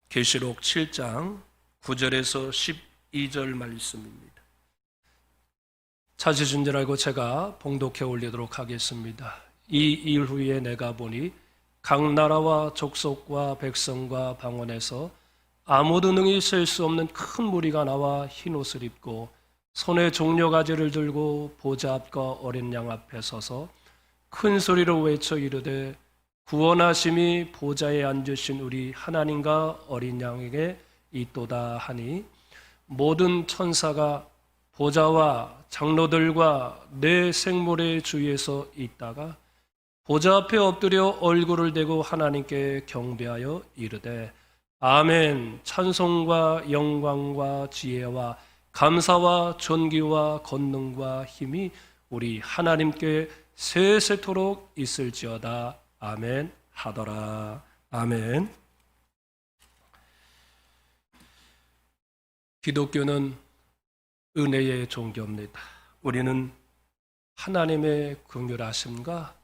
계시록 7장 9절에서 12절 말씀입니다. 찾으신 줄 알고 제가 봉독해 올리도록 하겠습니다. 이 일 후에 내가 보니 각 나라와 족속과 백성과 방언에서 아무도 능히 셀 수 없는 큰 무리가 나와 흰 옷을 입고 손에 종려가지를 들고 보좌 앞과 어린 양 앞에 서서 큰 소리로 외쳐 이르되 구원하심이 보좌에 앉으신 우리 하나님과 어린 양에게 있도다 하니 모든 천사가 보좌와 장로들과 네 생물의 주위에서 있다가 보좌 앞에 엎드려 얼굴을 대고 하나님께 경배하여 이르되 아멘. 찬송과 영광과 지혜와 감사와 존귀와 권능과 힘이 우리 하나님께 세세토록 있을지어다. 아멘 하더라. 아멘. 기독교는 은혜의 종교입니다. 우리는 하나님의 긍휼하심과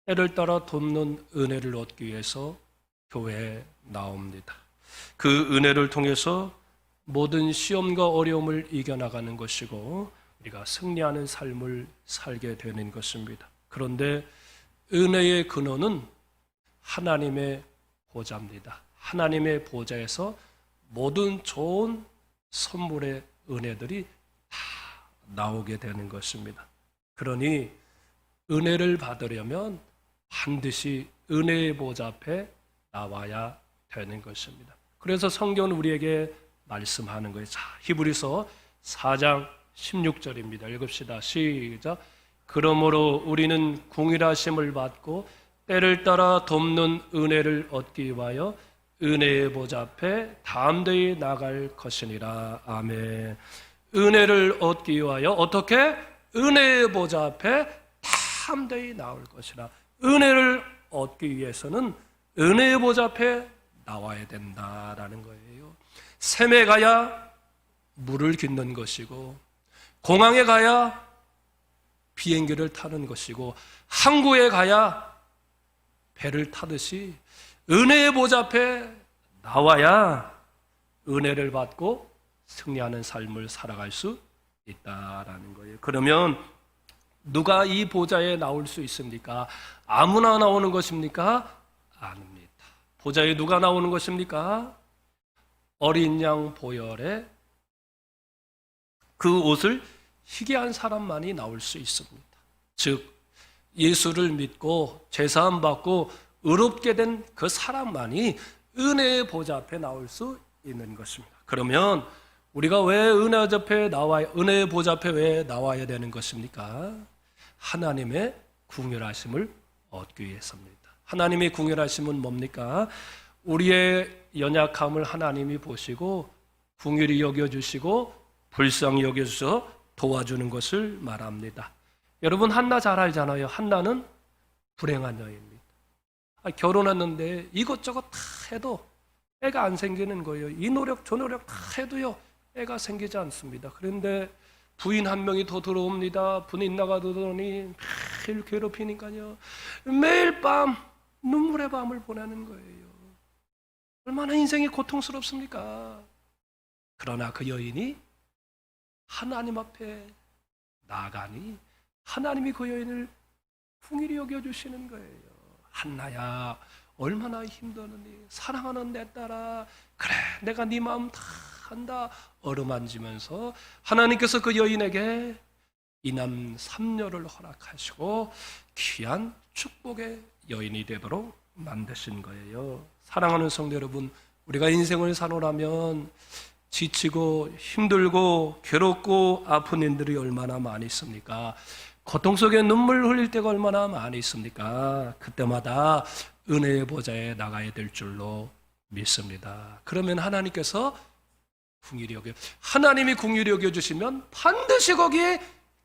때를 따라 돕는 은혜를 얻기 위해서 교회에 나옵니다. 그 은혜를 통해서 모든 시험과 어려움을 이겨나가는 것이고 우리가 승리하는 삶을 살게 되는 것입니다. 그런데 은혜의 근원은 하나님의 보좌입니다. 하나님의 보좌에서 모든 좋은 선물의 은혜들이 다 나오게 되는 것입니다. 그러니 은혜를 받으려면 반드시 은혜의 보좌 앞에 나와야 되는 것입니다. 그래서 성경은 우리에게 말씀하는 거예요. 자, 히브리서 4장 16절입니다. 읽읍시다. 시작. 그러므로 우리는 긍휼하심을 받고 때를 따라 돕는 은혜를 얻기 위하여 은혜의 보좌 앞에 담대히 나갈 것이니라. 아멘. 은혜를 얻기 위하여 어떻게? 은혜의 보좌 앞에 담대히 나올 것이라. 은혜를 얻기 위해서는 은혜의 보좌 앞에 나와야 된다라는 거예요. 샘에 가야 물을 깃는 것이고 공항에 가야 비행기를 타는 것이고 항구에 가야 배를 타듯이 은혜의 보좌 앞에 나와야 은혜를 받고 승리하는 삶을 살아갈 수 있다라는 거예요. 그러면 누가 이 보좌에 나올 수 있습니까? 아무나 나오는 것입니까? 아닙니다. 보좌에 누가 나오는 것입니까? 어린 양 보혈에 그 옷을 희게 한 사람만이 나올 수 있습니다. 즉 예수를 믿고 죄사함 받고 의롭게 된 그 사람만이 은혜의 보좌 앞에 나올 수 있는 것입니다. 그러면 우리가 왜 은혜의 보좌 앞에 왜 나와야 되는 것입니까? 하나님의 긍휼하심을 얻기 위해서입니다. 하나님의 긍휼하심은 뭡니까? 우리의 연약함을 하나님이 보시고 긍휼히 여겨주시고 불쌍히 여겨주셔서 도와주는 것을 말합니다. 여러분 한나 잘 알잖아요. 한나는 불행한 여인입니다. 결혼했는데 이것저것 다 해도 애가 안 생기는 거예요. 이 노력 저 노력 다 해도요 애가 생기지 않습니다. 그런데 부인 한 명이 더 들어옵니다. 부인 나가더니 매일 괴롭히니까요 매일 밤 눈물의 밤을 보내는 거예요. 얼마나 인생이 고통스럽습니까? 그러나 그 여인이 하나님 앞에 나가니 하나님이 그 여인을 긍휼히 여겨주시는 거예요. 한나야 얼마나 힘드니 사랑하는 내 딸아 그래 내가 네 마음 다 한다 어루만지면서 하나님께서 그 여인에게 이남 3녀를 허락하시고 귀한 축복의 여인이 되도록 만드신 거예요. 사랑하는 성도 여러분, 우리가 인생을 살아오라면 지치고 힘들고 괴롭고 아픈 일들이 얼마나 많이 있습니까? 고통 속에 눈물 흘릴 때가 얼마나 많이 있습니까? 그때마다 은혜의 보좌에 나가야 될 줄로 믿습니다. 그러면 하나님께서 긍휼히 여겨 하나님이 긍휼히 여겨 주시면 반드시 거기에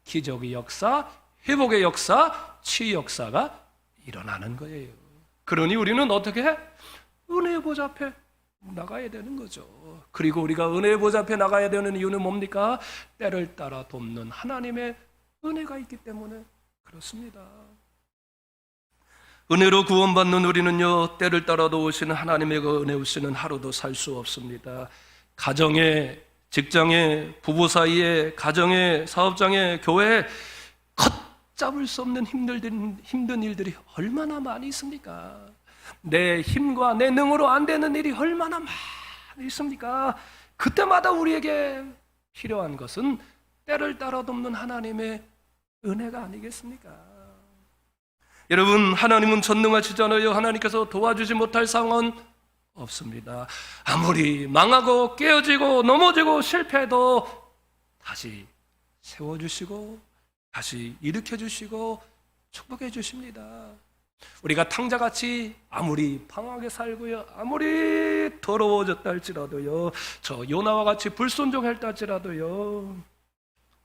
기적의 역사, 회복의 역사, 치유 역사가 일어나는 거예요. 그러니 우리는 어떻게 해? 은혜의 보좌 앞에 나가야 되는 거죠. 그리고 우리가 은혜의 보좌 앞에 나가야 되는 이유는 뭡니까? 때를 따라 돕는 하나님의 은혜가 있기 때문에 그렇습니다. 은혜로 구원받는 우리는요, 때를 따라도 오시는 하나님의 그 은혜 없이는 하루도 살 수 없습니다. 가정에, 직장에, 부부 사이에, 가정에, 사업장에, 교회에 걷잡을 수 없는 힘든 일들이 얼마나 많이 있습니까? 내 힘과 내 능으로 안 되는 일이 얼마나 많이 있습니까? 그때마다 우리에게 필요한 것은 때를 따라 돕는 하나님의 은혜가 아니겠습니까? 여러분, 하나님은 전능하시잖아요. 하나님께서 도와주지 못할 상황은 없습니다. 아무리 망하고 깨어지고 넘어지고 실패해도 다시 세워주시고 다시 일으켜주시고 축복해 주십니다. 우리가 탕자같이 아무리 방황하게 살고요, 아무리 더러워졌다 할지라도요, 저 요나와 같이 불순종했다 할지라도요,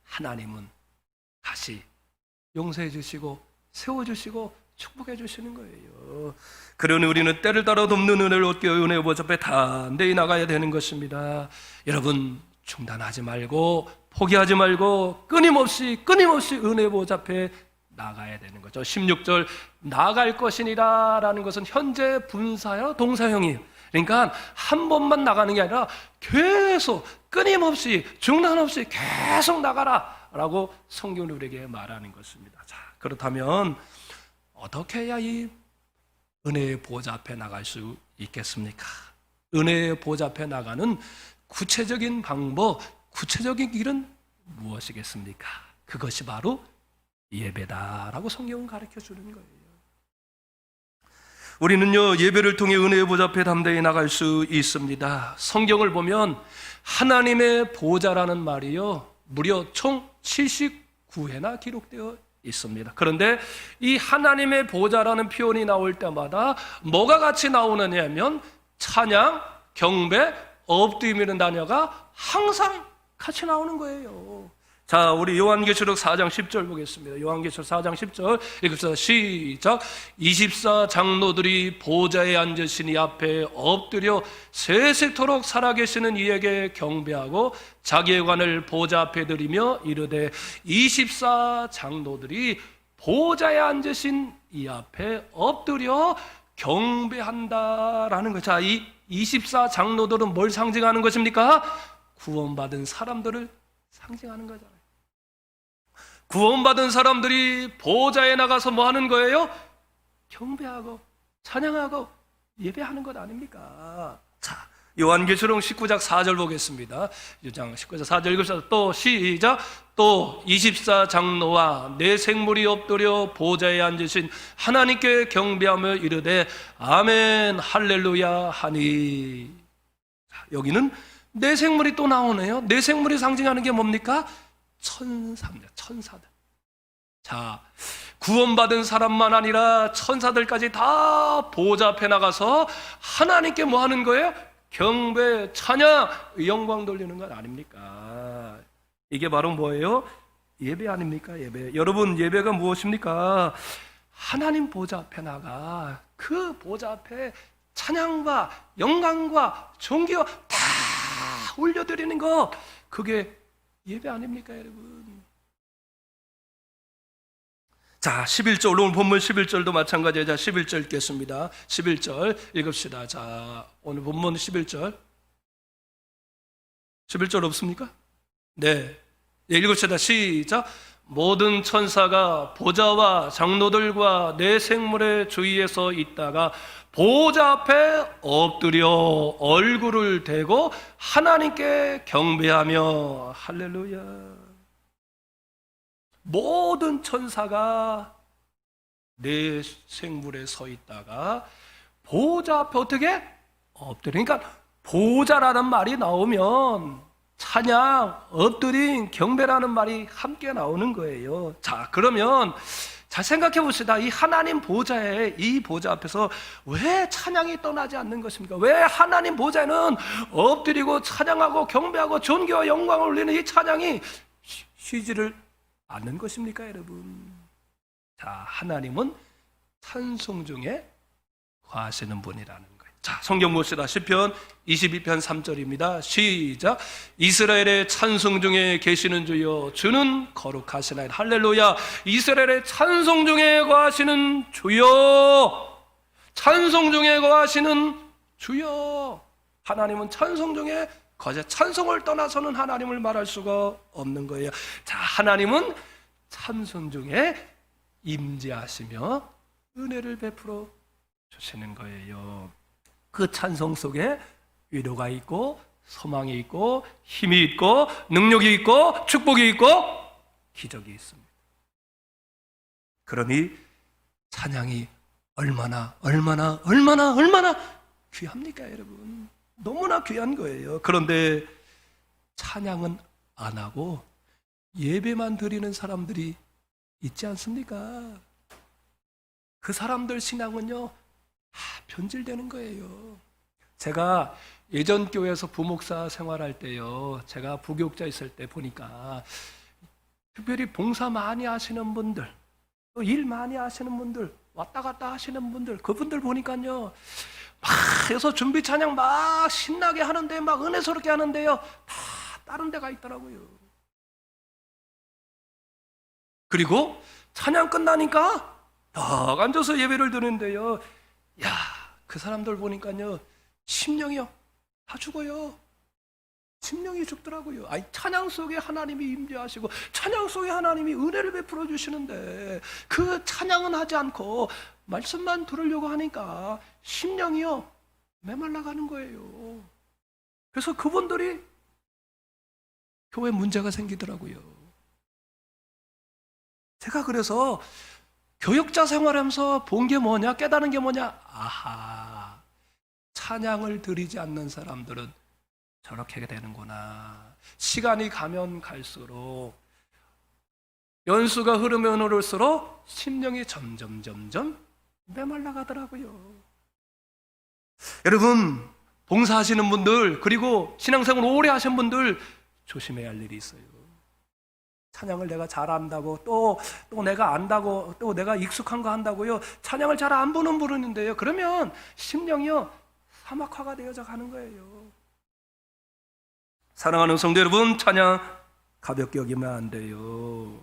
하나님은 다시 용서해 주시고 세워주시고 축복해 주시는 거예요. 그러니 우리는 때를 따라 돕는 은혜를 얻기 위해 은혜의 보좌 앞에 단대히 나가야 되는 것입니다. 여러분, 중단하지 말고 포기하지 말고 끊임없이 은혜의 보좌 앞에 나가야 되는 거죠. 16절 나갈 것이니라 라는 것은 현재 분사야 동사형이에요. 그러니까 한 번만 나가는 게 아니라 계속 끊임없이 중단 없이 계속 나가라 라고 성경은 우리에게 말하는 것입니다. 자, 그렇다면 어떻게 해야 이 은혜의 보좌 앞에 나갈 수 있겠습니까? 은혜의 보좌 앞에 나가는 구체적인 방법, 구체적인 길은 무엇이겠습니까? 그것이 바로 예배다라고 성경은 가르쳐 주는 거예요. 우리는요, 예배를 통해 은혜의 보좌 앞에 담대히 나갈 수 있습니다. 성경을 보면 하나님의 보좌라는 말이요, 무려 총 79회나 기록되어 있습니다. 그런데 이 하나님의 보좌라는 표현이 나올 때마다 뭐가 같이 나오느냐 하면 찬양, 경배, 엎드리는 단어가 항상 같이 나오는 거예요. 자, 우리 요한계시록 4장 10절 보겠습니다. 요한계시록 4장 10절 읽읍시다. 시작. 24장로들이 보좌에 앉으신 이 앞에 엎드려 세세토록 살아계시는 이에게 경배하고 자기의 관을 보좌 앞에 드리며 이르되 24장로들이 보좌에 앉으신 이 앞에 엎드려 경배한다라는 거. 자, 이 24장로들은 뭘 상징하는 것입니까? 구원받은 사람들을 상징하는 거잖아요. 구원받은 사람들이 보좌에 나가서 뭐 하는 거예요? 경배하고 찬양하고 예배하는 것 아닙니까? 자, 요한계시록 19장 4절 보겠습니다. 19장 19장 4절 읽읍시다. 또 시작. 또 24장로와 네 생물이 엎드려 보좌에 앉으신 하나님께 경배하며 이르되 아멘 할렐루야 하니. 자, 여기는 네 생물이 또 나오네요. 네 생물이 상징하는 게 뭡니까? 천사입니다. 천사들. 자, 구원받은 사람만 아니라 천사들까지 다 보좌 앞에 나가서 하나님께 뭐 하는 거예요? 경배, 찬양, 영광 돌리는 것 아닙니까? 이게 바로 뭐예요? 예배 아닙니까? 예배. 여러분, 예배가 무엇입니까? 하나님 보좌 앞에 나가 그 보좌 앞에 찬양과 영광과 존귀와 다 올려드리는 것, 그게 예배 아닙니까, 여러분? 자, 11절, 오늘 본문 11절도 마찬가지예요. 자, 11절 읽겠습니다. 11절 읽읍시다. 자, 오늘 본문 11절. 11절 없습니까? 네, 읽읍시다. 시작. 모든 천사가 보좌와 장로들과 네 생물의 주위에서 있다가 보좌 앞에 엎드려 얼굴을 대고 하나님께 경배하며 할렐루야. 모든 천사가 네 생물에 서 있다가 보좌 앞에 어떻게? 엎드려. 그러니까 보좌라는 말이 나오면 찬양, 엎드림, 경배라는 말이 함께 나오는 거예요. 자, 그러면 자, 생각해 봅시다. 이 하나님 보좌에, 이 보좌 앞에서 왜 찬양이 떠나지 않는 것입니까? 왜 하나님 보좌에는 엎드리고 찬양하고 경배하고 존귀와 영광을 올리는 이 찬양이 쉬지를 않는 것입니까, 여러분? 자, 하나님은 찬송 중에 거하시는 분이라는 거예요. 자, 성경 봅시다. 시편 22편 3절입니다. 시작. 이스라엘의 찬송 중에 계시는 주여, 주는 거룩하시나이다. 할렐루야. 이스라엘의 찬송 중에 거하시는 주여, 찬송 중에 거하시는 주여. 하나님은 찬송 중에 거하셔. 찬송을 떠나서는 하나님을 말할 수가 없는 거예요. 자, 하나님은 찬송 중에 임재하시며 은혜를 베풀어 주시는 거예요. 그 찬송 속에 위로가 있고 소망이 있고 힘이 있고 능력이 있고 축복이 있고 기적이 있습니다. 그러니 찬양이 얼마나 귀합니까, 여러분? 너무나 귀한 거예요. 그런데 찬양은 안 하고 예배만 드리는 사람들이 있지 않습니까? 그 사람들 신앙은요, 변질되는 거예요. 제가 예전 교회에서 부목사 생활할 때요, 제가 부교육자 있을 때 보니까 특별히 봉사 많이 하시는 분들, 또 일 많이 하시는 분들, 왔다 갔다 하시는 분들, 그분들 보니까요, 막 해서 준비 찬양 막 신나게 하는데, 막 은혜스럽게 하는데요, 다 다른 데가 있더라고요. 그리고 찬양 끝나니까 딱 앉아서 예배를 드는데요, 야, 그 사람들 보니까요, 심령이요, 다 죽어요. 심령이 죽더라고요. 아니, 찬양 속에 하나님이 임재하시고 찬양 속에 하나님이 은혜를 베풀어 주시는데 그 찬양은 하지 않고 말씀만 들으려고 하니까 심령이요, 메말라가는 거예요. 그래서 그분들이 교회에 문제가 생기더라고요. 제가 그래서 교육자 생활하면서 본 게 뭐냐, 깨달은 게 뭐냐, 아하, 찬양을 드리지 않는 사람들은 저렇게 되는구나. 시간이 가면 갈수록, 연수가 흐르면 흐를수록 심령이 점점 메말라가더라고요. 여러분, 봉사하시는 분들, 그리고 신앙생활 오래 하신 분들 조심해야 할 일이 있어요. 찬양을 내가 잘한다고, 또 내가 안다고, 또 내가 익숙한 거 한다고요, 찬양을 잘 안 부르는데요, 그러면 심령이요, 사막화가 되어져 가는 거예요. 사랑하는 성도 여러분, 찬양 가볍게 여기면 안 돼요.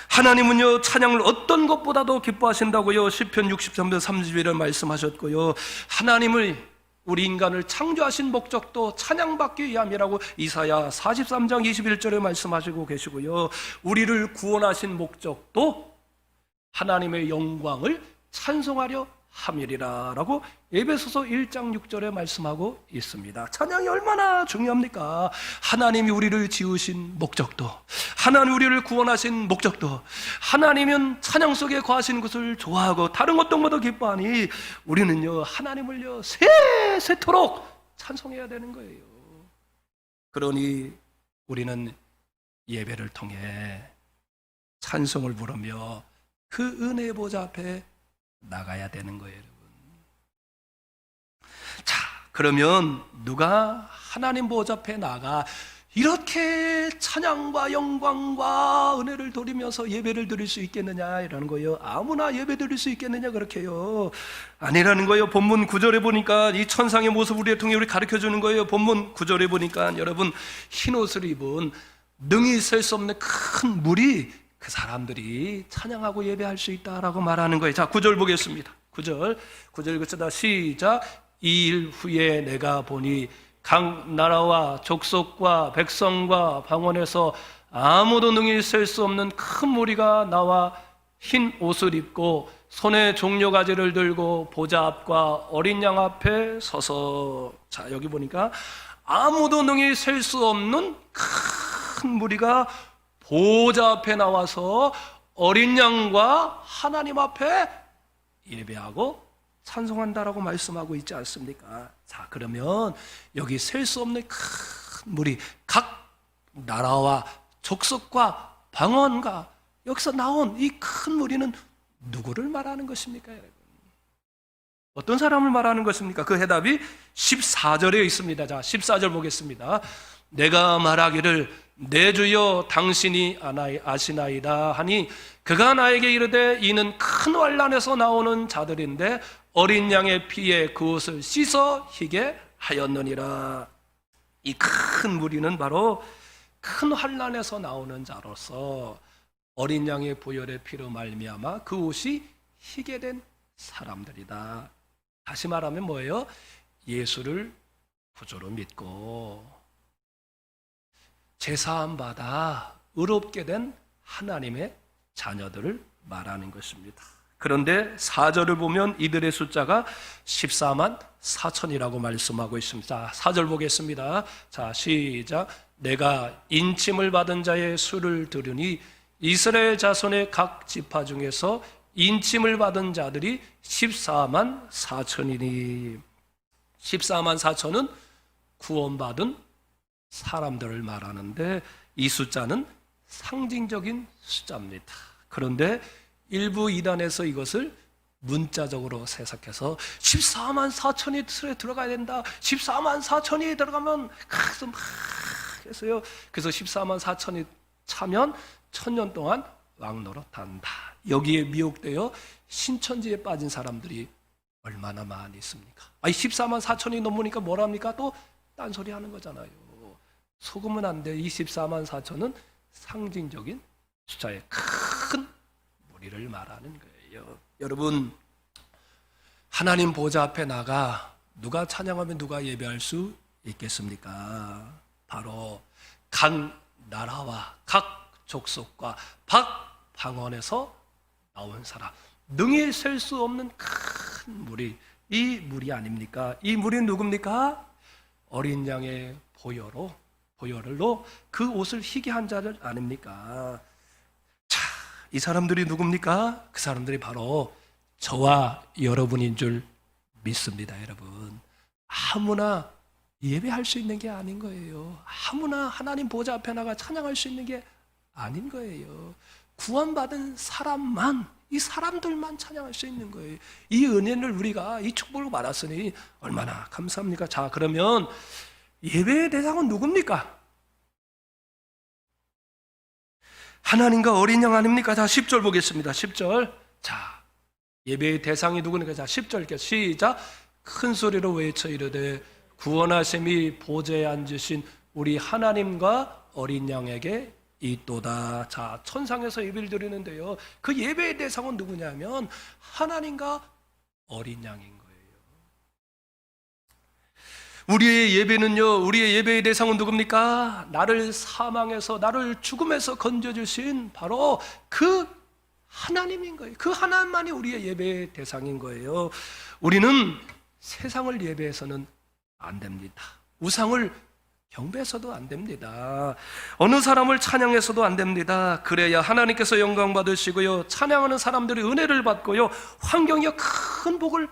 하나님은요, 찬양을 어떤 것보다도 기뻐하신다고요, 시편 63편 31절 말씀하셨고요, 하나님을, 우리 인간을 창조하신 목적도 찬양받기 위함이라고 이사야 43장 21절에 말씀하시고 계시고요, 우리를 구원하신 목적도 하나님의 영광을 찬송하려 함이리라 라고 에베소서 1장 6절에 말씀하고 있습니다. 찬양이 얼마나 중요합니까? 하나님이 우리를 지으신 목적도, 하나님 우리를 구원하신 목적도, 하나님은 찬양 속에 거하시는 것을 좋아하고 다른 어떤 것도 기뻐하니 우리는요, 하나님을요, 세세토록 찬송해야 되는 거예요. 그러니 우리는 예배를 통해 찬송을 부르며 그 은혜 보좌 앞에 나가야 되는 거예요, 여러분. 자, 그러면 누가 하나님 보좌 앞에 나가 이렇게 찬양과 영광과 은혜를 돌리면서 예배를 드릴 수 있겠느냐 이라는 거예요. 아무나 예배 드릴 수 있겠느냐 그렇게요. 아니라는 거예요. 본문 9절에 보니까 이 천상의 모습 우리를 통해 우리 가르쳐 주는 거예요. 본문 9절에 보니까 여러분, 흰 옷을 입은 능히 셀 수 없는 큰 물이 그 사람들이 찬양하고 예배할 수 있다라고 말하는 거예요. 자, 9절 보겠습니다. 9절 읽읍시다. 시작. 이 일 후에 내가 보니 각 나라와 족속과 백성과 방언에서 아무도 능히 셀 수 없는 큰 무리가 나와 흰 옷을 입고 손에 종려가지를 들고 보좌 앞과 어린 양 앞에 서서, 자, 여기 보니까 아무도 능히 셀 수 없는 큰 무리가 보좌 앞에 나와서 어린 양과 하나님 앞에 예배하고 찬송한다라고 말씀하고 있지 않습니까? 자, 그러면 여기 셀 수 없는 큰 무리, 각 나라와 족속과 방언과, 여기서 나온 이 큰 무리는 누구를 말하는 것입니까, 여러분? 어떤 사람을 말하는 것입니까? 그 해답이 14절에 있습니다. 자, 14절 보겠습니다. 내가 말하기를 내 주여 당신이 아시나이다 하니 그가 나에게 이르되 이는 큰 환난에서 나오는 자들인데 어린 양의 피에 그 옷을 씻어 희게 하였느니라. 이 큰 무리는 바로 큰 환난에서 나오는 자로서 어린 양의 보혈의 피로 말미암아 그 옷이 희게 된 사람들이다. 다시 말하면 뭐예요? 예수를 구주로 믿고 제사함 받아 의롭게 된 하나님의 자녀들을 말하는 것입니다. 그런데 4절을 보면 이들의 숫자가 14만 4천이라고 말씀하고 있습니다. 자, 4절 보겠습니다. 자, 시작. 내가 인침을 받은 자의 수를 들으니 이스라엘 자손의 각 지파 중에서 인침을 받은 자들이 14만 4천이니 14만 4천은 구원받은 사람들을 말하는데 이 숫자는 상징적인 숫자입니다. 그런데 일부 이단에서 이것을 문자적으로 해석해서 14만 4천이 틀에 들어가야 된다. 14만 4천이 들어가면 그래서 막 했어요. 그래서 14만 4천이 차면 1000년 동안 왕노릇한다. 여기에 미혹되어 신천지에 빠진 사람들이 얼마나 많이 있습니까? 아니 14만 4천이 넘으니까 뭐랍니까? 또 딴소리 하는 거잖아요. 속으면 안 돼. 이 14만 4천은 상징적인 숫자의 큰 무리를 말하는 거예요. 여러분, 하나님 보좌 앞에 나가 누가 찬양하면 누가 예배할 수 있겠습니까? 바로 각 나라와 각 족속과 각 방언에서 나온 사람, 능히 셀 수 없는 큰 무리, 이 무리 아닙니까? 이 무리는 누굽니까? 어린 양의 보혈로 그 옷을 희게 한 자들 아닙니까? 자, 이 사람들이 누굽니까? 그 사람들이 바로 저와 여러분인 줄 믿습니다, 여러분. 아무나 예배할 수 있는 게 아닌 거예요. 아무나 하나님 보좌 앞에 나가 찬양할 수 있는 게 아닌 거예요. 구원받은 사람만, 이 사람들만 찬양할 수 있는 거예요. 이 은혜를 우리가 이 축복을 받았으니 얼마나 감사합니까? 자, 그러면 예배의 대상은 누굽니까? 하나님과 어린 양 아닙니까? 자, 10절 보겠습니다. 10절. 자, 예배의 대상이 누구니까? 자, 10절 시작. 큰 소리로 외쳐 이르되 구원하심이 보좌에 앉으신 우리 하나님과 어린 양에게 있도다. 자, 천상에서 예배를 드리는데요, 그 예배의 대상은 누구냐면 하나님과 어린 양인 거예요. 우리의 예배는요, 우리의 예배의 대상은 누굽니까? 나를 사망에서, 나를 죽음에서 건져주신 바로 그 하나님인 거예요. 그 하나님만이 우리의 예배의 대상인 거예요. 우리는 세상을 예배해서는 안 됩니다. 우상을 경배해서도 안 됩니다. 어느 사람을 찬양해서도 안 됩니다. 그래야 하나님께서 영광 받으시고요, 찬양하는 사람들이 은혜를 받고요, 환경이 큰 복을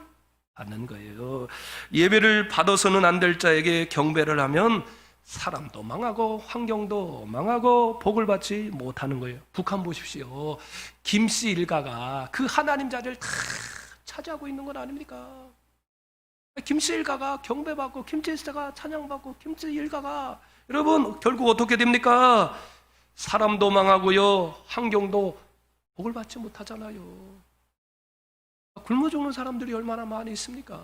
받는 거예요. 예배를 받아서는 안 될 자에게 경배를 하면 사람도 망하고 환경도 망하고 복을 받지 못하는 거예요. 북한 보십시오. 김씨 일가가 그 하나님 자리를 다 차지하고 있는 건 아닙니까? 김씨 일가가 경배받고 김씨 일가가 찬양받고 김씨 일가가, 여러분 결국 어떻게 됩니까? 사람도 망하고요, 환경도 복을 받지 못하잖아요. 굶어 죽는 사람들이 얼마나 많이 있습니까?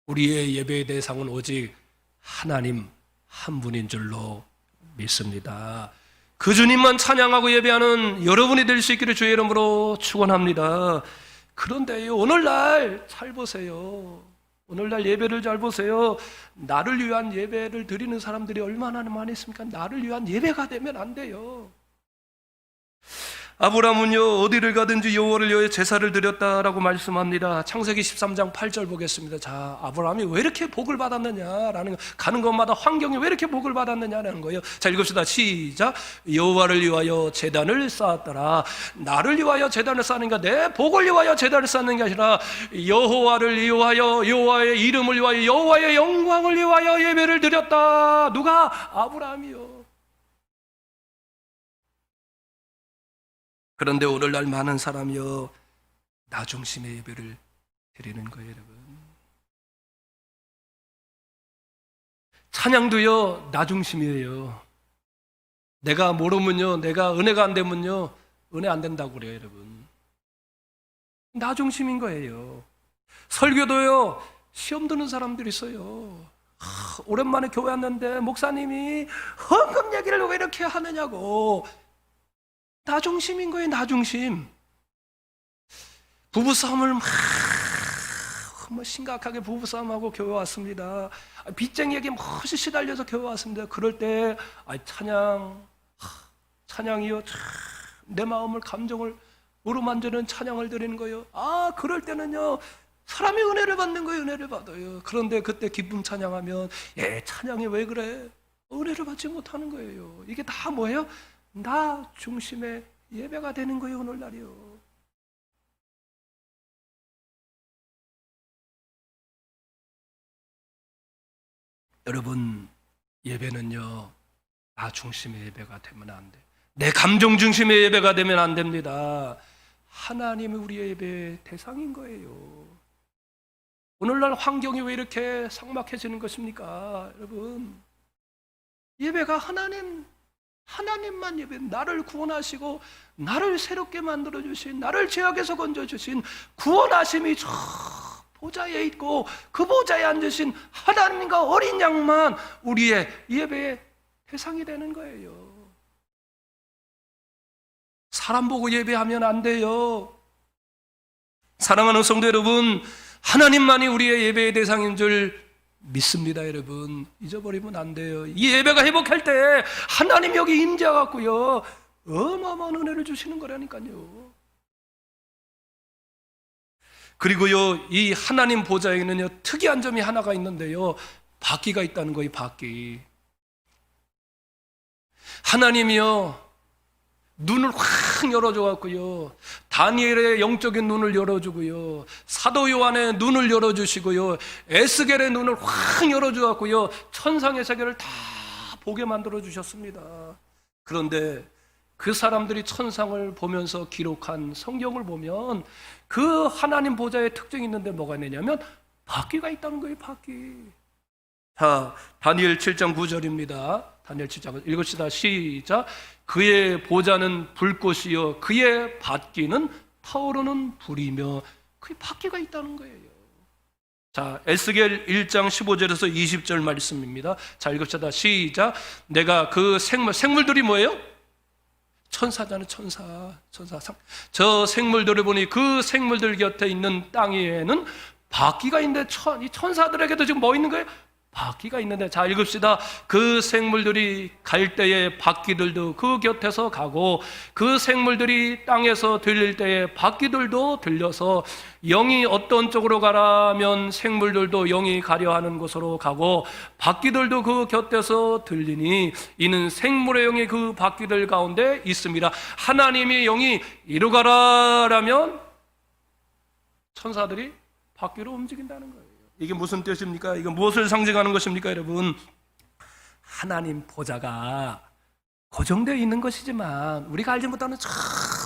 우리의 예배의 대상은 오직 하나님 한 분인 줄로 믿습니다. 그 주님만 찬양하고 예배하는 여러분이 될 수 있기를 주의 이름으로 축원합니다. 그런데요, 오늘날 잘 보세요. 오늘날 예배를 잘 보세요. 나를 위한 예배를 드리는 사람들이 얼마나 많이 있습니까? 나를 위한 예배가 되면 안 돼요. 아브라함은요, 어디를 가든지 여호와를 위하여 제사를 드렸다라고 말씀합니다. 창세기 13장 8절 보겠습니다. 자, 아브라함이 왜 이렇게 복을 받았느냐라는 거, 가는 곳마다 환경이 왜 이렇게 복을 받았느냐라는 거예요. 자, 읽읍시다. 시작. 여호와를 위하여 제단을 쌓았더라. 나를 위하여 제단을 쌓는 게, 내 복을 위하여 제단을 쌓는 게 아니라 여호와를 위하여, 여호와의 이름을 위하여, 여호와의 영광을 위하여 예배를 드렸다. 누가? 아브라함이요. 그런데 오늘날 많은 사람이요, 나 중심의 예배를 드리는 거예요, 여러분. 찬양도요, 나 중심이에요. 내가 모르면요, 내가 은혜가 안 되면요, 은혜 안 된다고 그래요, 여러분. 나 중심인 거예요. 설교도요, 시험 드는 사람들이 있어요. 오랜만에 교회 왔는데 목사님이 헌금 얘기를 왜 이렇게 하느냐고. 나 중심인 거예요, 나 중심. 부부싸움을 뭐 심각하게 부부싸움하고 교회 왔습니다. 빚쟁이에게 멋이 시달려서 교회 왔습니다. 그럴 때 찬양이요, 내 마음을, 감정을 어루만지는 찬양을 드리는 거예요. 그럴 때는요, 사람이 은혜를 받는 거예요. 은혜를 받아요. 그런데 그때 기쁨 찬양하면 찬양이 왜 그래? 은혜를 받지 못하는 거예요. 이게 다 뭐예요? 나 중심의 예배가 되는 거예요, 오늘날이요. 여러분, 예배는요, 나 중심의 예배가 되면 안 돼. 내 감정 중심의 예배가 되면 안 됩니다. 하나님이 우리의 예배의 대상인 거예요. 오늘날 환경이 왜 이렇게 삭막해지는 것입니까? 여러분, 예배가 하나님만 예배, 나를 구원하시고 나를 새롭게 만들어주신, 나를 죄악에서 건져주신 구원하심이 저 보좌에 있고 그 보좌에 앉으신 하나님과 어린 양만 우리의 예배의 대상이 되는 거예요. 사람 보고 예배하면 안 돼요. 사랑하는 성도 여러분, 하나님만이 우리의 예배의 대상인 줄 믿습니다. 여러분, 잊어버리면 안 돼요. 이 예배가 회복할 때 하나님 여기 임재하고요, 어마어마한 은혜를 주시는 거라니까요. 그리고요, 이 하나님 보좌에는요, 특이한 점이 하나가 있는데요, 바퀴가 있다는 거예요. 바퀴. 하나님이요, 눈을 확 열어줘갖고요, 다니엘의 영적인 눈을 열어주고요, 사도 요한의 눈을 열어주시고요, 에스겔의 눈을 확 열어줘갖고요, 천상의 세계를 다 보게 만들어 주셨습니다. 그런데 그 사람들이 천상을 보면서 기록한 성경을 보면 그 하나님 보좌의 특징이 있는데 뭐가 있느냐면 바퀴가 있다는 거예요. 바퀴. 자, 다니엘 7장 9절입니다. 다니엘 7장 읽읍시다. 시작. 그의 보좌는 불꽃이요 그의 바퀴는 타오르는 불이며, 그의 바퀴가 있다는 거예요. 자, 에스겔 1장 15절에서 20절 말씀입니다. 자, 읽읍시다. 시작. 내가 그 생물들이 뭐예요? 천사잖아요. 천사. 저 생물들을 보니 그 생물들 곁에 있는 땅 위에는 바퀴가 있는데 이 천사들에게도 지금 뭐 있는 거예요? 바퀴가 있는데, 자, 읽읍시다. 그 생물들이 갈 때에 바퀴들도 그 곁에서 가고, 그 생물들이 땅에서 들릴 때에 바퀴들도 들려서 영이 어떤 쪽으로 가라면 생물들도 영이 가려 하는 곳으로 가고, 바퀴들도 그 곁에서 들리니 이는 생물의 영이 그 바퀴들 가운데 있습니다. 하나님의 영이 이리 가라라면 천사들이 바퀴로 움직인다는 거예요. 이게 무슨 뜻입니까? 이거 무엇을 상징하는 것입니까, 여러분? 하나님 보좌가 고정되어 있는 것이지만, 우리가 알지 못하는 저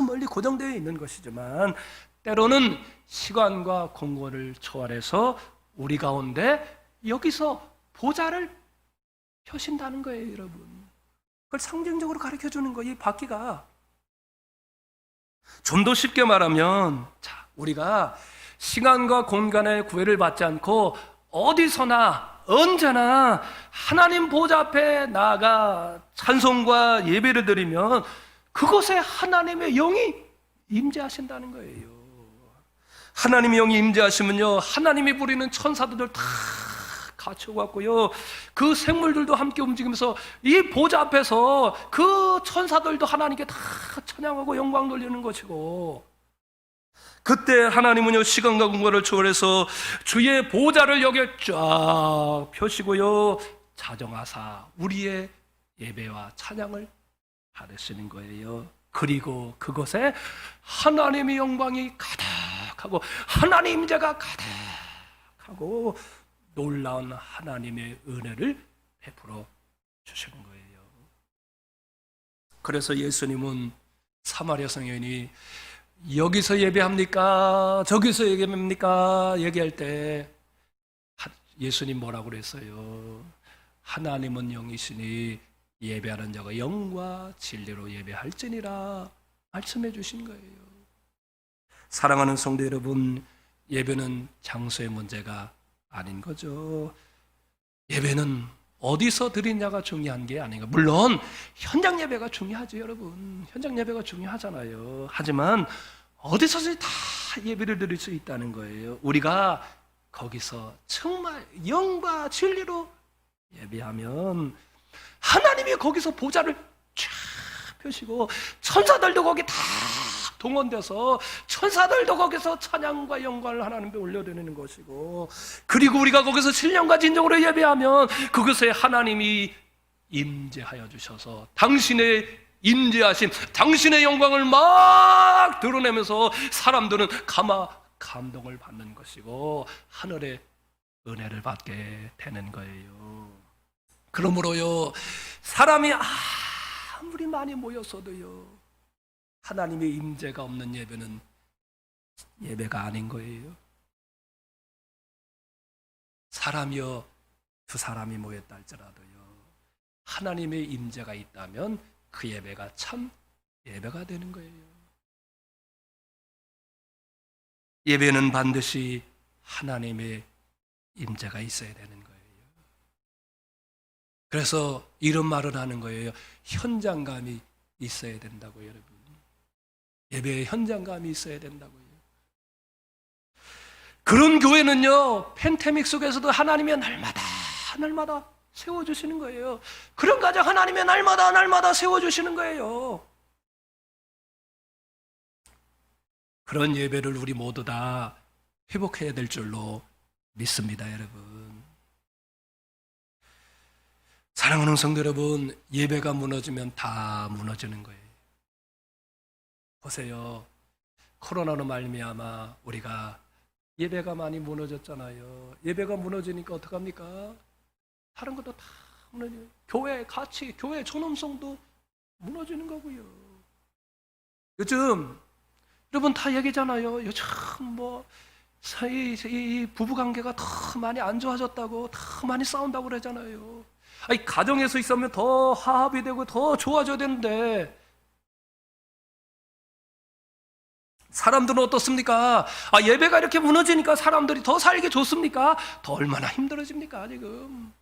멀리 고정되어 있는 것이지만, 때로는 시간과 공간을 초월해서 우리 가운데 여기서 보좌를 펴신다는 거예요, 여러분. 그걸 상징적으로 가르쳐 주는 거예요, 이 바퀴가. 좀 더 쉽게 말하면, 자, 우리가 시간과 공간의 구애를 받지 않고 어디서나 언제나 하나님 보좌 앞에 나아가 찬송과 예배를 드리면 그곳에 하나님의 영이 임재하신다는 거예요. 하나님의 영이 임재하시면요, 하나님이 부리는 천사들 다 같이 오고요, 그 생물들도 함께 움직이면서 이 보좌 앞에서 그 천사들도 하나님께 다 찬양하고 영광 돌리는 것이고, 그때 하나님은요, 시간과 공간을 초월해서 주의 보좌를 여기에 쫙 펴시고요, 자정하사 우리의 예배와 찬양을 받으시는 거예요. 그리고 그곳에 하나님의 영광이 가득하고 하나님 임재가 가득하고 놀라운 하나님의 은혜를 베풀어 주시는 거예요. 그래서 예수님은 사마리아 성인이 여기서 예배합니까? 저기서 예배합니까? 얘기할 때 예수님 뭐라고 그랬어요? 하나님은 영이시니 예배하는 자가 영과 진리로 예배할지니라 말씀해 주신 거예요. 사랑하는 성도 여러분, 예배는 장소의 문제가 아닌 거죠. 예배는 어디서 드리냐가 중요한 게 아닌가. 물론 현장 예배가 중요하죠, 여러분. 현장 예배가 중요하잖아요. 하지만 어디서든지 다 예배를 드릴 수 있다는 거예요. 우리가 거기서 정말 영과 진리로 예배하면 하나님이 거기서 보좌를 쫙 펴시고 천사들도 거기 다 동원돼서 천사들도 거기서 찬양과 영광을 하나님께 올려드리는 것이고, 그리고 우리가 거기서 신령과 진정으로 예배하면 그것에 하나님이 임재하여 주셔서 당신의 임재하심, 당신의 영광을 막 드러내면서 사람들은 감동을 받는 것이고 하늘의 은혜를 받게 되는 거예요. 그러므로요, 사람이 아무리 많이 모였어도요, 하나님의 임재가 없는 예배는 예배가 아닌 거예요. 사람이요, 두 사람이 모였다 할지라도요, 하나님의 임재가 있다면 그 예배가 참 예배가 되는 거예요. 예배는 반드시 하나님의 임재가 있어야 되는 거예요. 그래서 이런 말을 하는 거예요. 현장감이 있어야 된다고요, 여러분. 예배에 현장감이 있어야 된다고요. 그런 교회는요, 팬데믹 속에서도 하나님의 날마다 세워주시는 거예요. 그런 가정 하나님의 날마다 세워주시는 거예요. 그런 예배를 우리 모두 다 회복해야 될 줄로 믿습니다, 여러분. 사랑하는 성도 여러분, 예배가 무너지면 다 무너지는 거예요. 보세요. 코로나로 말미암아 우리가 예배가 많이 무너졌잖아요. 예배가 무너지니까 어떡합니까? 다른 것도 다 무너져요. 교회 가치, 교회 존엄성도 무너지는 거고요. 요즘 여러분 다 얘기잖아요. 요즘 이 부부관계가 더 많이 안 좋아졌다고, 더 많이 싸운다고 그러잖아요. 아니, 가정에서 있으면 더 화합이 되고 더 좋아져야 되는데 사람들은 어떻습니까? 예배가 이렇게 무너지니까 사람들이 더 살기 좋습니까? 더 얼마나 힘들어집니까, 지금?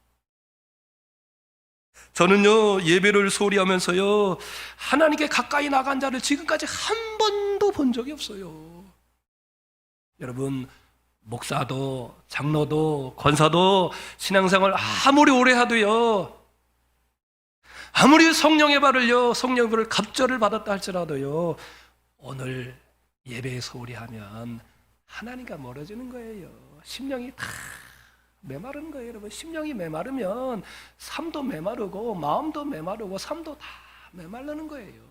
저는요, 예배를 소홀히 하면서요, 하나님께 가까이 나간 자를 지금까지 한 번도 본 적이 없어요. 여러분, 목사도, 장로도, 권사도 신앙생활 아무리 오래 하도요, 아무리 성령의 발을 갑절을 받았다 할지라도요, 오늘 예배에 소홀히 하면 하나님과 멀어지는 거예요. 심령이 다 메마른 거예요, 여러분. 심령이 메마르면 삶도 메마르고 마음도 메마르고 삶도 다 메마르는 거예요.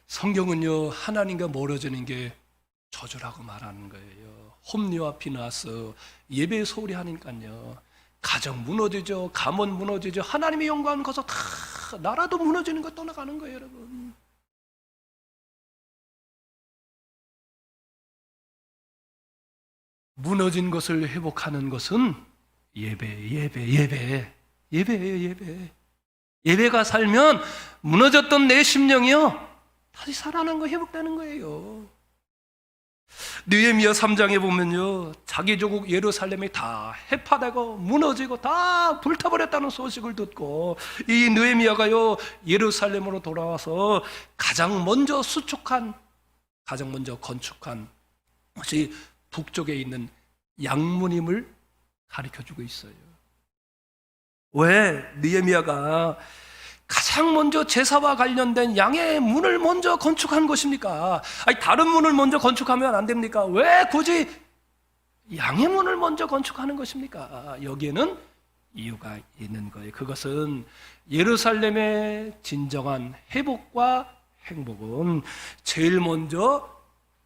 성경은요, 하나님과 멀어지는 게 저주라고 말하는 거예요. 홈리와 피나스 예배에 소홀히 하니까요, 가정 무너지죠, 가문 무너지죠, 하나님의 영광 가서 다 나라도 무너지는 거 떠나가는 거예요, 여러분. 무너진 것을 회복하는 것은 예배예요, 예배. 예배가 살면 무너졌던 내 심령이요, 다시 살아난 거 회복되는 거예요. 느헤미야 3장에 보면요, 자기 조국 예루살렘이 다 해파되고 무너지고 다 불타버렸다는 소식을 듣고 이 느헤미야가요, 예루살렘으로 돌아와서 가장 먼저 건축한 것이 북쪽에 있는 양문임을 가르쳐주고 있어요. 왜? 느헤미야가 가장 먼저 제사와 관련된 양의 문을 먼저 건축한 것입니까? 다른 문을 먼저 건축하면 안 됩니까? 왜 굳이 양의 문을 먼저 건축하는 것입니까? 여기에는 이유가 있는 거예요. 그것은 예루살렘의 진정한 회복과 행복은 제일 먼저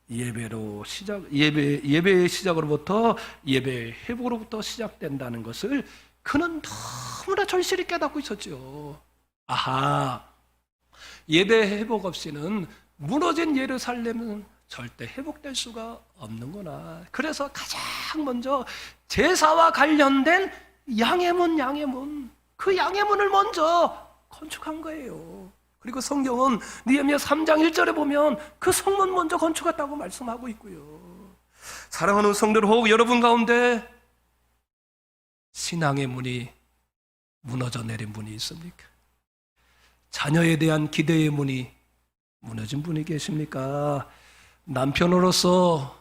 예배의 시작으로부터 예배의 회복으로부터 시작된다는 것을 그는 너무나 절실히 깨닫고 있었죠. 예배 회복 없이는 무너진 예루살렘은 절대 회복될 수가 없는구나. 그래서 가장 먼저 제사와 관련된 양해문 그 양해문을 먼저 건축한 거예요. 그리고 성경은 느헤미야 3장 1절에 보면 그 성문 먼저 건축했다고 말씀하고 있고요. 사랑하는 성도들, 혹 여러분 가운데 신앙의 문이 무너져 내린 분이 있습니까? 자녀에 대한 기대의 문이 무너진 분이 계십니까? 남편으로서,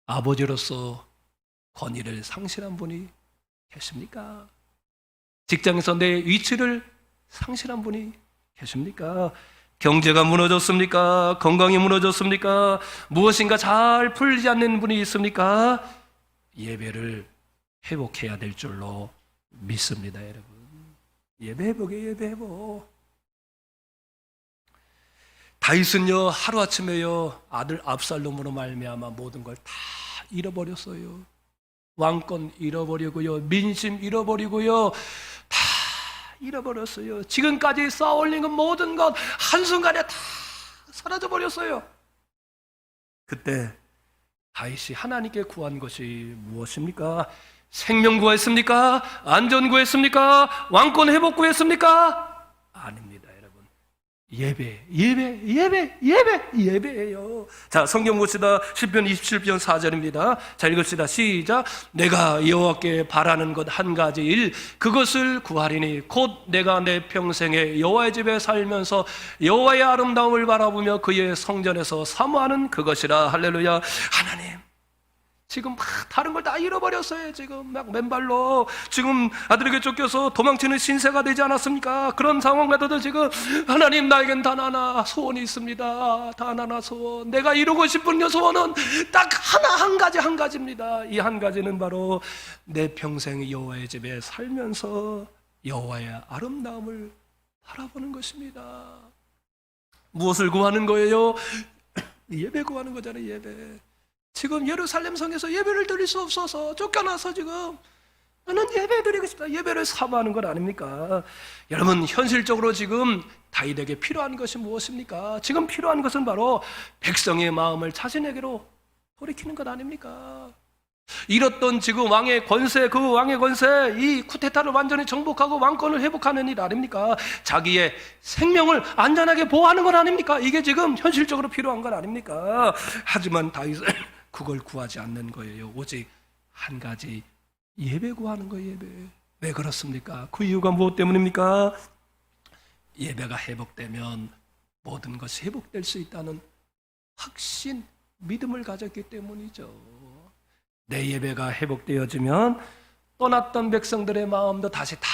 아버지로서 권위를 상실한 분이 계십니까? 직장에서 내 위치를 상실한 분이 계십니까? 경제가 무너졌습니까? 건강이 무너졌습니까? 무엇인가 잘 풀리지 않는 분이 있습니까? 예배를 회복해야 될 줄로 믿습니다, 여러분. 예배 회복. 다윗은요, 하루아침에요, 아들 압살롬으로 말미암아 모든 걸 다 잃어버렸어요. 왕권 잃어버리고요, 민심 잃어버리고요, 다 잃어버렸어요. 지금까지 쌓아올린 것 모든 것 한순간에 다 사라져버렸어요. 그때 다윗이 하나님께 구한 것이 무엇입니까? 생명 구했습니까? 안전 구했습니까? 왕권 회복 구했습니까? 아닙니다, 여러분. 예배예요. 자, 성경 봅시다. 시편 27편 4절입니다. 자, 읽읍시다. 시작. 내가 여호와께 바라는 것 한 가지 일, 그것을 구하리니 곧 내가 내 평생에 여호와의 집에 살면서 여호와의 아름다움을 바라보며 그의 성전에서 사모하는 그것이라. 할렐루야. 하나님, 지금 막 다른 걸 다 잃어버렸어요. 지금 막 맨발로 지금 아들에게 쫓겨서 도망치는 신세가 되지 않았습니까? 그런 상황 가도 지금 하나님, 나에겐 단 하나 소원이 있습니다. 단 하나 소원, 내가 이루고 싶은 소원은 딱 한 가지입니다. 이 한 가지는 바로 내 평생 여호와의 집에 살면서 여호와의 아름다움을 바라보는 것입니다. 무엇을 구하는 거예요? 예배 구하는 거잖아요. 예배. 지금 예루살렘 성에서 예배를 드릴 수 없어서 쫓겨나서 지금 나는 예배 드리고 싶다. 예배를 사모하는 것 아닙니까? 여러분, 현실적으로 지금 다윗에게 필요한 것이 무엇입니까? 지금 필요한 것은 바로 백성의 마음을 자신에게로 돌이키는 것 아닙니까? 잃었던 지금 왕의 권세, 그 왕의 권세, 이 쿠데타를 완전히 정복하고 왕권을 회복하는 일 아닙니까? 자기의 생명을 안전하게 보호하는 것 아닙니까? 이게 지금 현실적으로 필요한 것 아닙니까? 하지만 다윗은 그걸 구하지 않는 거예요. 오직 한 가지, 예배 구하는 거예요. 예배. 왜 그렇습니까? 그 이유가 무엇 때문입니까? 예배가 회복되면 모든 것이 회복될 수 있다는 확신, 믿음을 가졌기 때문이죠. 내 예배가 회복되어지면 떠났던 백성들의 마음도 다시 다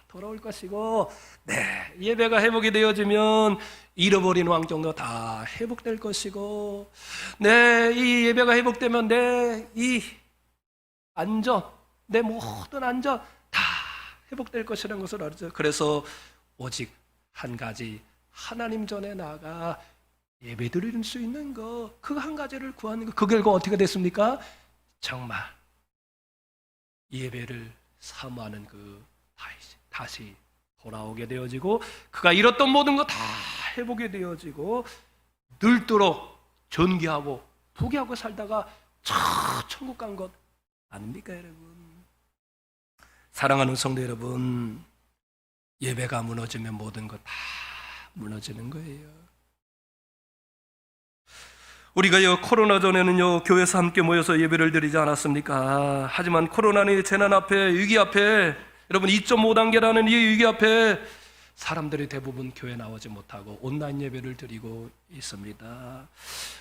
돌아올 것이고, 내 예배가 회복이 되어지면 잃어버린 왕정도 다 회복될 것이고, 이 예배가 회복되면 내 이 안전, 내 모든 안전 다 회복될 것이라는 것을 알죠. 그래서 오직 한 가지, 하나님 전에 나아가 예배 드릴 수 있는 것, 그 한 가지를 구하는 것. 그 결과 어떻게 됐습니까? 정말 예배를 사모하는 그 다시 돌아오게 되어지고, 그가 잃었던 모든 거 다 회복이 되어지고, 늘도록 존귀하고 부귀하고 살다가 천국 간 것 아닙니까, 여러분? 사랑하는 성도 여러분, 예배가 무너지면 모든 것 다 무너지는 거예요. 우리가 코로나 전에는요, 교회에서 함께 모여서 예배를 드리지 않았습니까? 하지만 코로나의 재난 앞에, 위기 앞에, 여러분 2.5단계라는 이 위기 앞에 사람들이 대부분 교회 나오지 못하고 온라인 예배를 드리고 있습니다.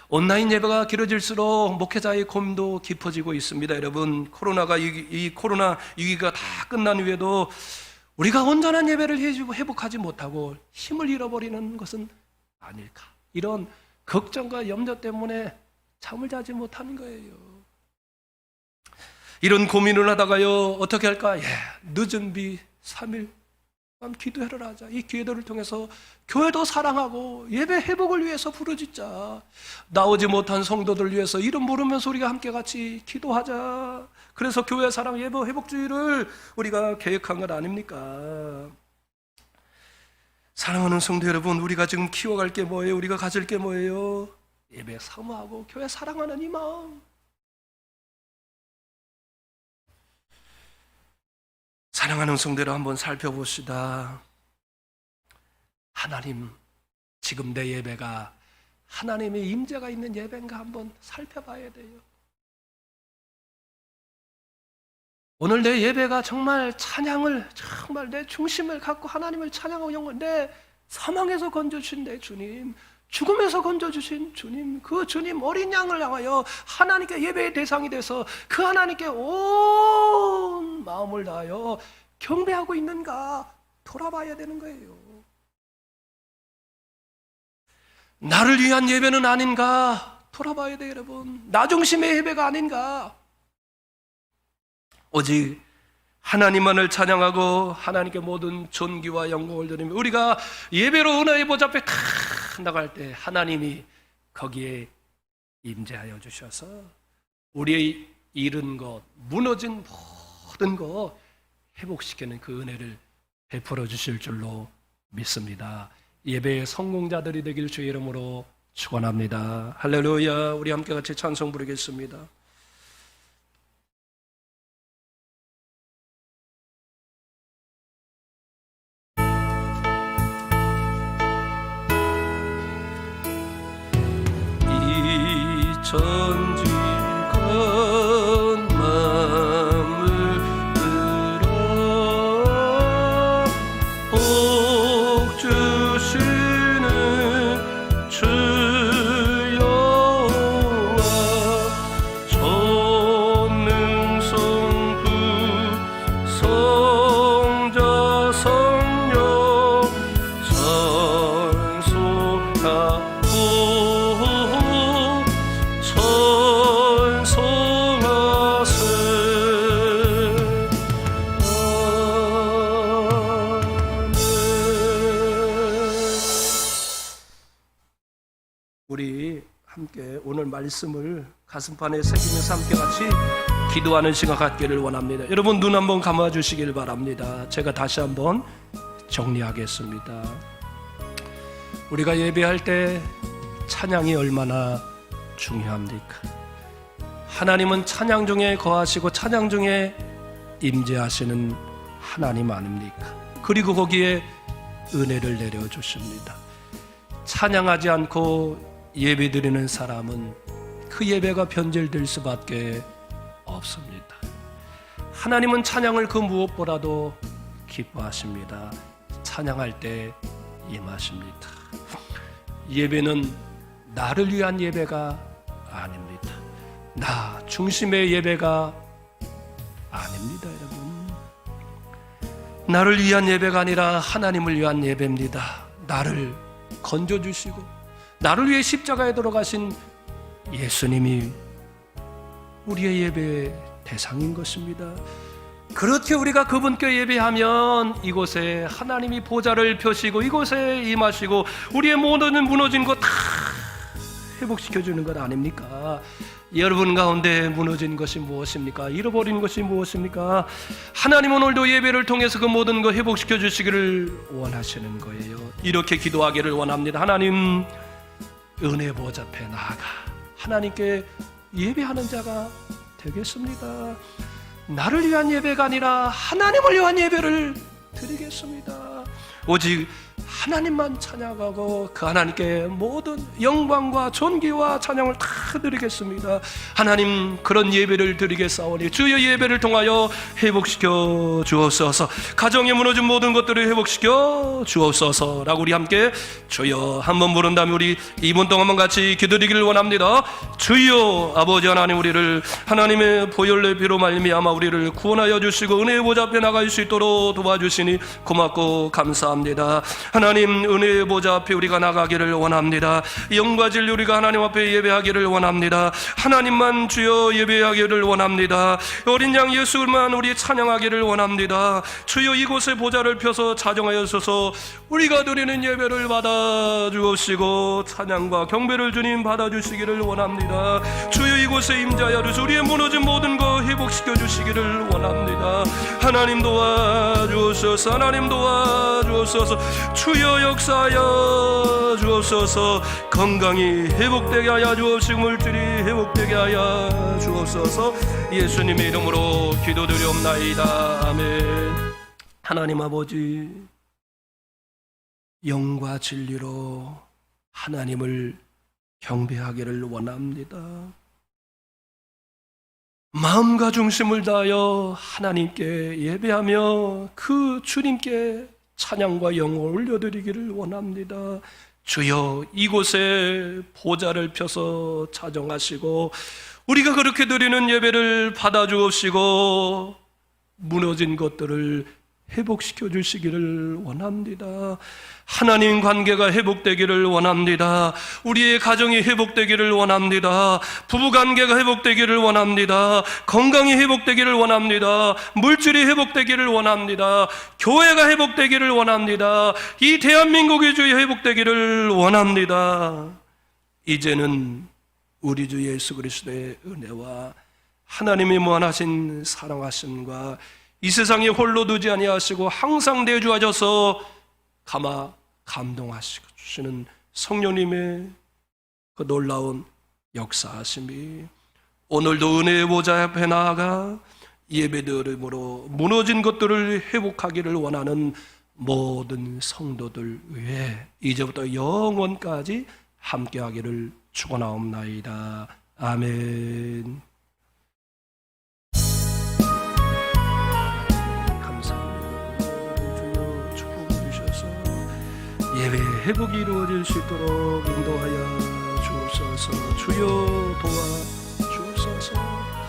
온라인 예배가 길어질수록 목회자의 고민도 깊어지고 있습니다. 여러분, 이 코로나 위기가 다 끝난 후에도 우리가 온전한 예배를 해주고 회복하지 못하고 힘을 잃어버리는 것은 아닐까? 이런 걱정과 염려 때문에 잠을 자지 못하는 거예요. 이런 고민을 하다가요, 어떻게 할까? 늦은 비 3일 기도회를 하자. 이 기회들을 통해서 교회도 사랑하고 예배 회복을 위해서 부르짖자. 나오지 못한 성도들 위해서 이름 부르면서 우리가 함께 같이 기도하자. 그래서 교회 사랑 예배 회복주의를 우리가 계획한 것 아닙니까? 사랑하는 성도 여러분, 우리가 지금 키워갈 게 뭐예요? 우리가 가질 게 뭐예요? 예배 사모하고 교회 사랑하는 이 마음. 사랑하는 성도를 한번 살펴봅시다. 하나님, 지금 내 예배가 하나님의 임재가 있는 예배인가 한번 살펴봐야 돼요. 오늘 내 예배가 정말 찬양을, 정말 내 중심을 갖고 하나님을 찬양하고 영원, 내 사망에서 건져주신 내 주님, 죽음에서 건져주신 주님, 그 주님 어린 양을 향하여 하나님께 예배의 대상이 돼서 그 하나님께 온 마음을 다하여 경배하고 있는가 돌아봐야 되는 거예요. 나를 위한 예배는 아닌가 돌아봐야 돼요, 여러분. 나 중심의 예배가 아닌가. 오직 하나님만을 찬양하고 하나님께 모든 존귀와 영광을 드리며 우리가 예배로 은혜의 보좌 앞에 나갈 때 하나님이 거기에 임재하여 주셔서 우리의 잃은 것, 무너진 모든 것 회복시키는 그 은혜를 베풀어 주실 줄로 믿습니다. 예배의 성공자들이 되길 주의 이름으로 축원합니다. 할렐루야. 우리 함께 같이 찬송 부르겠습니다. 전직한 마음을 들어 복 주시는 주 여호와 전능성부 성자 성령 찬송하고 우리 함께 오늘 말씀을 가슴판에 새기면서 함께 같이 기도하는 시간 갖기를 원합니다. 여러분 눈 한번 감아 주시길 바랍니다. 제가 다시 한번 정리하겠습니다. 우리가 예배할 때 찬양이 얼마나 중요합니까? 하나님은 찬양 중에 거하시고 찬양 중에 임재하시는 하나님 아닙니까? 그리고 거기에 은혜를 내려주십니다. 찬양하지 않고 예배드리는 사람은 그 예배가 변질될 수밖에 없습니다. 하나님은 찬양을 그 무엇보다도 기뻐하십니다. 찬양할 때 임하십니다. 예배는 나를 위한 예배가 아닙니다. 나 중심의 예배가 아닙니다, 여러분. 나를 위한 예배가 아니라 하나님을 위한 예배입니다. 나를 건져주시고 나를 위해 십자가에 돌아가신 예수님이 우리의 예배의 대상인 것입니다. 그렇게 우리가 그분께 예배하면 이곳에 하나님이 보좌를 펴시고 이곳에 임하시고 우리의 모든 무너진 것 다 회복시켜주는 것 아닙니까? 여러분 가운데 무너진 것이 무엇입니까? 잃어버린 것이 무엇입니까? 하나님 오늘도 예배를 통해서 그 모든 것 회복시켜 주시기를 원하시는 거예요. 이렇게 기도하기를 원합니다. 하나님, 은혜 보좌 앞에 나아가 하나님께 예배하는 자가 되겠습니다. 나를 위한 예배가 아니라 하나님을 위한 예배를 드리겠습니다. 오직 하나님만 찬양하고 그 하나님께 모든 영광과 존귀와 찬양을 다 드리겠습니다. 하나님, 그런 예배를 드리겠사오니 주의 예배를 통하여 회복시켜 주옵소서. 가정에 무너진 모든 것들을 회복시켜 주옵소서라고 우리 함께 주여 한번 부른 다음에 우리 2분 동안만 같이 기도드리기를 원합니다. 주여 아버지 하나님, 우리를 하나님의 보혈의 피로 말미암아 우리를 구원하여 주시고 은혜의 보좌 앞에 나갈 수 있도록 도와주시니 고맙고 감사합니다. 하나님, 은혜의 보좌 앞에 우리가 나가기를 원합니다. 영과 진리 우리가 하나님 앞에 예배하기를 원합니다. 하나님만 주여 예배하기를 원합니다. 어린 양 예수만 우리 찬양하기를 원합니다. 주여 이곳에 보좌를 펴서 자정하여서서 우리가 드리는 예배를 받아 주옵시고 찬양과 경배를 주님 받아 주시기를 원합니다. 주여 이곳에 임자하여 주시 우리의 무너진 모든 것 회복시켜 주시기를 원합니다. 하나님 도와주옵소서. 하나님 도와주옵소서. 주여 역사하여 주옵소서. 건강이 회복되게 하여 주옵시고 물질이 회복되게 하여 주옵소서. 예수님의 이름으로 기도드리옵나이다. 아멘. 하나님 아버지, 영과 진리로 하나님을 경배하기를 원합니다. 마음과 중심을 다하여 하나님께 예배하며 그 주님께 찬양과 영광을 올려드리기를 원합니다. 주여, 이곳에 보좌를 펴서 자정하시고 우리가 그렇게 드리는 예배를 받아주옵시고 무너진 것들을 회복시켜 주시기를 원합니다. 하나님 관계가 회복되기를 원합니다. 우리의 가정이 회복되기를 원합니다. 부부 관계가 회복되기를 원합니다. 건강이 회복되기를 원합니다. 물질이 회복되기를 원합니다. 교회가 회복되기를 원합니다. 이 대한민국의 주의 회복되기를 원합니다. 이제는 우리 주 예수 그리스도의 은혜와 하나님의 무한하신 사랑하심과 이 세상에 홀로 두지 아니하시고 항상 내주하셔서 감동하시고 주시는 성령님의 그 놀라운 역사하심이 오늘도 은혜의 보좌 앞에 나아가 예배드림으로 무너진 것들을 회복하기를 원하는 모든 성도들 위해 이제부터 영원까지 함께하기를 축원하옵나이다. 아멘. 예배 회복이 이루어질 수 있도록 인도하여 주옵소서. 주여 도와 주옵소서.